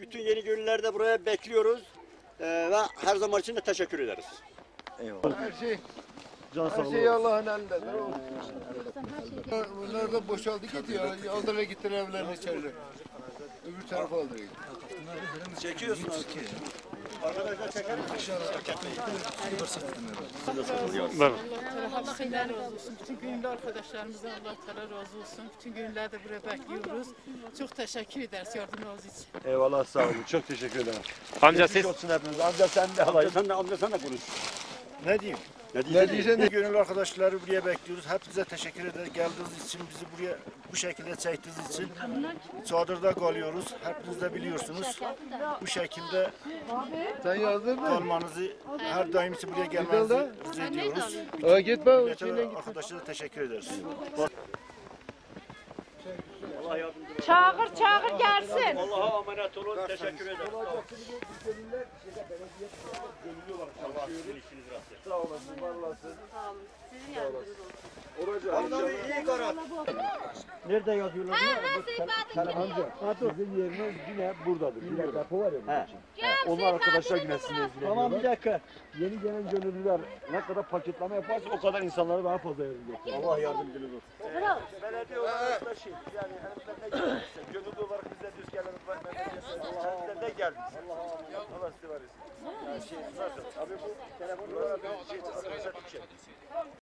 Bütün yeni gönüllüleri de buraya bekliyoruz. Ve her zaman için de teşekkür ederiz. Eyvallah. Her şey Allah'ın elinde. Bunlar da boşaldı gidiyor. Aldılar gittiler evlerine içeri. Öbür tarafa aldılar. Çekiyorsun abi. Arkadaşlar çeker misin? Allah hayırlar razı olsun. Bütün gönüllü arkadaşlarımıza Allah Teala razı olsun. Bütün gönüllüleri de buraya bekliyoruz. Çok teşekkür ederiz yardımınız için. Eyvallah, sağ olun. Çok teşekkür ederim. Amca Geçmiş siz olsun hepiniz. Amca sen de alayım. Amca sen de konuş. Ne diyeyim? Ne diyeceksin? Gönüllü arkadaşları buraya bekliyoruz. Hepinize teşekkür ederiz. Geldiğiniz için, bizi buraya bu şekilde çektiğiniz için. Çadırda kalıyoruz. Hepiniz de biliyorsunuz. Bu şekilde Sen yazdın mı? kalmanızı, her daim için buraya gelmenizi rica ediyoruz. Gitme. Millete arkadaşlara teşekkür ederiz. Çağır çağır gelsin. Allah'a emanet olun. Teşekkür ederim. Sağ olasın, var olasın. İyi karar. Nerede yazıyorlar? Amca, bizim yerimiz yine buradadır. Yine depo var ya bunun için. Onlar arkadaşlar yine sizinle ilgileniyorlar. Tamam bir dakika. Yeni gelen gönüllüler ne kadar paketleme yaparsa o kadar insanlara daha fazla yardım getiriyor. Allah yardımcınız olsun. Belediye olarak da şey, yani elimizden ne gelirse, gönüllü olarak bize düz gelen elimizden ne geldiyse. Allah sizi var etsin. Abi bu telefonla bir şey,